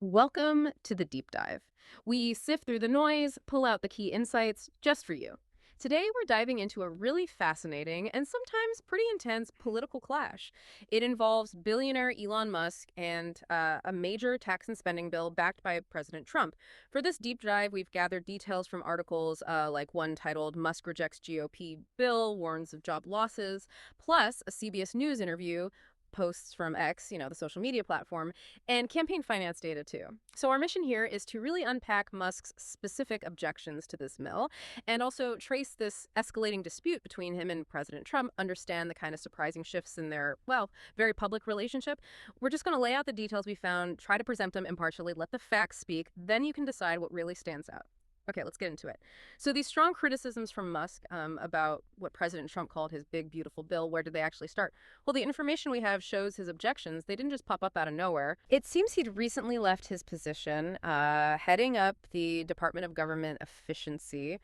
Welcome to the deep dive. We sift through the noise, pull out the key insights just for you. Today, we're diving into a really fascinating and sometimes pretty intense political clash. It involves billionaire Elon Musk and a major tax and spending bill backed by President Trump. For this deep dive, we've gathered details from articles like one titled Musk Rejects GOP Bill, Warns of Job Losses, plus a CBS News interview, posts from X, the social media platform, and campaign finance data too. So our mission here is to really unpack Musk's specific objections to this mill and also trace this escalating dispute between him and President Trump, understand the kind of surprising shifts in their, well, very public relationship. We're just going to lay out the details we found, try to present them impartially, let the facts speak, then you can decide what really stands out. Okay, let's get into it. So these strong criticisms from Musk about what President Trump called his big, beautiful bill, where did they actually start? Well, the information we have shows his objections. They didn't just pop up out of nowhere. It seems he'd recently left his position heading up the Department of Government Efficiency,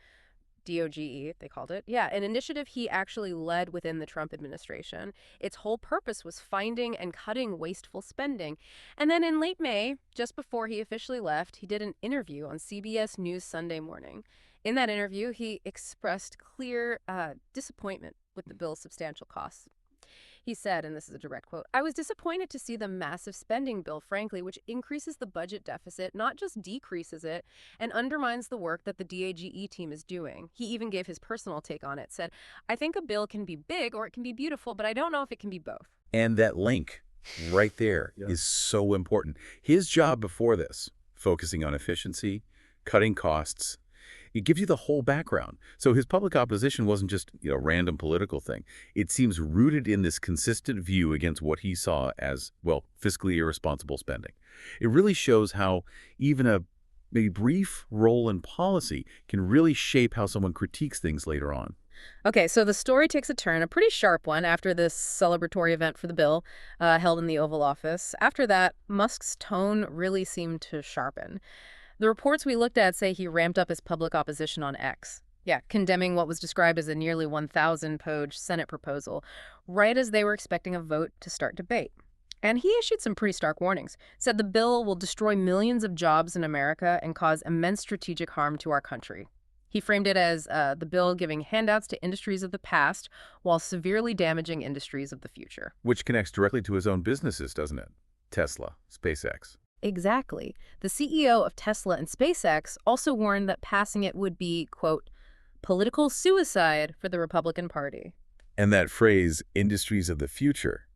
DOGE, they called it. Yeah, an initiative he actually led within the Trump administration. Its whole purpose was finding and cutting wasteful spending. And then in late May, just before he officially left, he did an interview on CBS News Sunday morning. In that interview, he expressed clear disappointment with the bill's substantial costs. He said, and this is a direct quote, "I was disappointed to see the massive spending bill, frankly, which increases the budget deficit, not just decreases it, and undermines the work that the DAGE team is doing." He even gave his personal take on it, said, "I think a bill can be big or it can be beautiful, but I don't know if it can be both." And that link right there is so important. His job before this, focusing on efficiency, cutting costs, it gives you the whole background. So his public opposition wasn't just, random political thing. It seems rooted in this consistent view against what he saw as, well, fiscally irresponsible spending. It really shows how even a maybe brief role in policy can really shape how someone critiques things later on. Okay, so the story takes a turn, a pretty sharp one, after this celebratory event for the bill held in the Oval Office. After that, Musk's tone really seemed to sharpen. The reports we looked at say he ramped up his public opposition on X. Yeah, condemning what was described as a nearly 1,000-page Senate proposal, right as they were expecting a vote to start debate. And he issued some pretty stark warnings, said the bill will destroy millions of jobs in America and cause immense strategic harm to our country. He framed it as the bill giving handouts to industries of the past while severely damaging industries of the future. Which connects directly to his own businesses, doesn't it? Tesla, SpaceX. Exactly. The CEO of Tesla and SpaceX also warned that passing it would be, quote, political suicide for the Republican Party. And that phrase, industries of the future,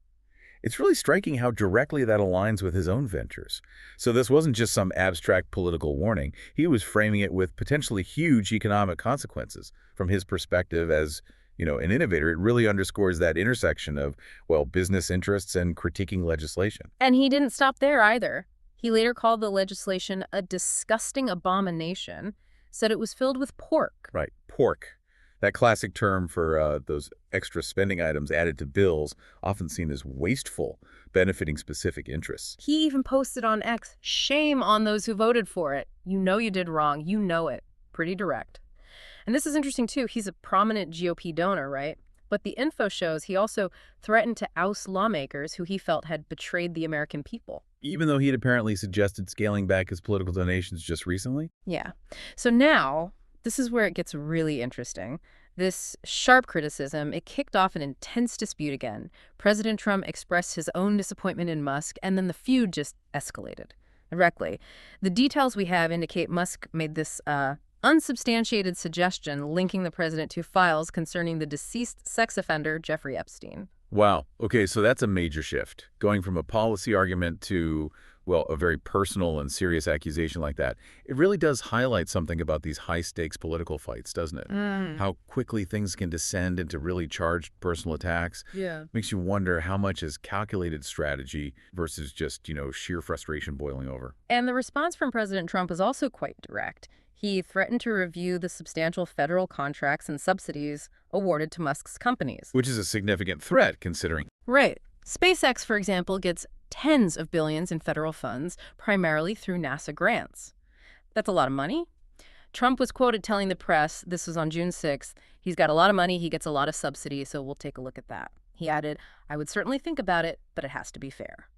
it's really striking how directly that aligns with his own ventures. So this wasn't just some abstract political warning. He was framing it with potentially huge economic consequences. From his perspective as, an innovator, it really underscores that intersection of, well, business interests and critiquing legislation. And he didn't stop there either. He later called the legislation a disgusting abomination, said it was filled with pork. Right, pork. That classic term for those extra spending items added to bills, often seen as wasteful, benefiting specific interests. He even posted on X, "Shame on those who voted for it. You know you did wrong. You know it." Pretty direct. And this is interesting, too. He's a prominent GOP donor, right? But the info shows he also threatened to oust lawmakers who he felt had betrayed the American people. Even though he had apparently suggested scaling back his political donations just recently? Yeah. So now, this is where it gets really interesting. This sharp criticism, it kicked off an intense dispute again. President Trump expressed his own disappointment in Musk, and then the feud just escalated directly. The details we have indicate Musk made this unsubstantiated suggestion linking the president to files concerning the deceased sex offender Jeffrey Epstein. Wow. Okay, so that's a major shift. Going from a policy argument to, well, a very personal and serious accusation like that. It really does highlight something about these high-stakes political fights, doesn't it? How quickly things can descend into really charged personal attacks. Yeah. Makes you wonder how much is calculated strategy versus just, sheer frustration boiling over. And the response from President Trump was also quite direct. He threatened to review the substantial federal contracts and subsidies awarded to Musk's companies. Which is a significant threat, considering. Right. SpaceX, for example, gets tens of billions in federal funds, primarily through NASA grants. That's a lot of money. Trump was quoted telling the press, this was on June 6th, he's got a lot of money, he gets a lot of subsidies, so we'll take a look at that. He added, "I would certainly think about it, but it has to be fair."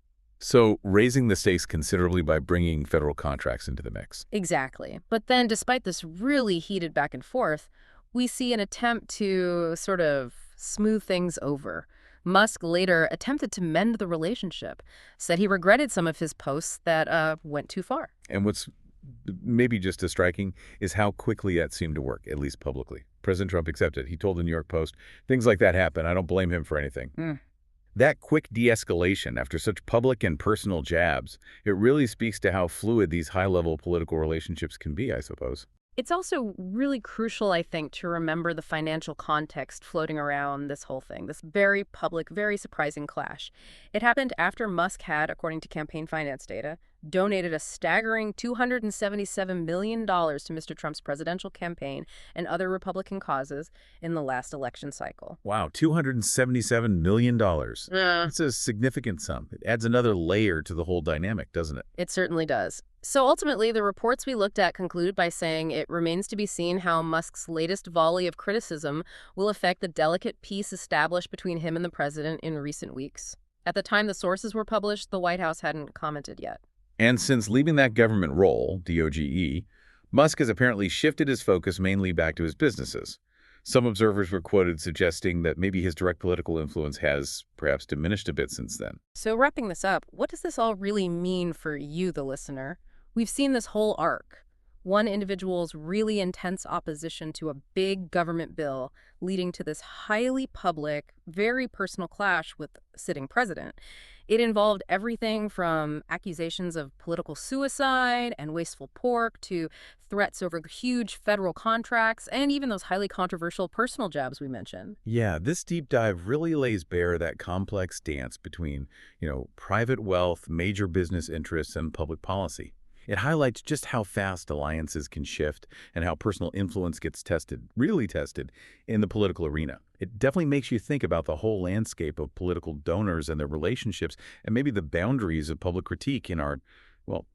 So raising the stakes considerably by bringing federal contracts into the mix. Exactly. But then, despite this really heated back and forth, we see an attempt to sort of smooth things over. Musk later attempted to mend the relationship, said he regretted some of his posts that went too far. And what's maybe just as striking is how quickly that seemed to work, at least publicly. President Trump accepted. He told the New York Post, things like that happen. I don't blame him for anything. That quick de-escalation after such public and personal jabs, it really speaks to how fluid these high-level political relationships can be, I suppose. It's also really crucial, I think, to remember the financial context floating around this whole thing, this very public, very surprising clash. It happened after Musk had, according to campaign finance data, donated a staggering $277 million to Mr. Trump's presidential campaign and other Republican causes in the last election cycle. Wow, $277 million. Yeah. That's a significant sum. It adds another layer to the whole dynamic, doesn't it? It certainly does. So ultimately, the reports we looked at conclude by saying it remains to be seen how Musk's latest volley of criticism will affect the delicate peace established between him and the president in recent weeks. At the time the sources were published, the White House hadn't commented yet. And since leaving that government role, DOGE, Musk has apparently shifted his focus mainly back to his businesses. Some observers were quoted suggesting that maybe his direct political influence has perhaps diminished a bit since then. So wrapping this up, what does this all really mean for you, the listener? We've seen this whole arc. One individual's really intense opposition to a big government bill leading to this highly public, very personal clash with the sitting president. It involved everything from accusations of political suicide and wasteful pork to threats over huge federal contracts and even those highly controversial personal jabs we mentioned. Yeah, this deep dive really lays bare that complex dance between, private wealth, major business interests, and public policy. It highlights just how fast alliances can shift and how personal influence gets tested, really tested, in the political arena. It definitely makes you think about the whole landscape of political donors and their relationships and maybe the boundaries of public critique in our,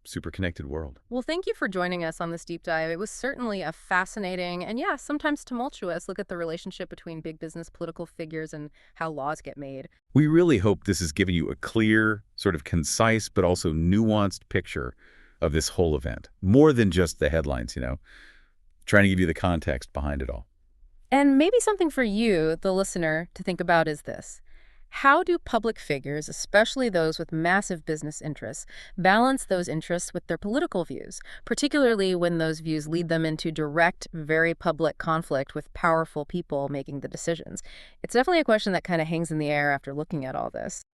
super connected world. Well, thank you for joining us on this deep dive. It was certainly a fascinating and, yeah, sometimes tumultuous look at the relationship between big business political figures and how laws get made. We really hope this has given you a clear, sort of concise, but also nuanced picture of this whole event. More than just the headlines, trying to give you the context behind it all. And maybe something for you, the listener, to think about is this. How do public figures, especially those with massive business interests, balance those interests with their political views, particularly when those views lead them into direct, very public conflict with powerful people making the decisions? It's definitely a question that kind of hangs in the air after looking at all this.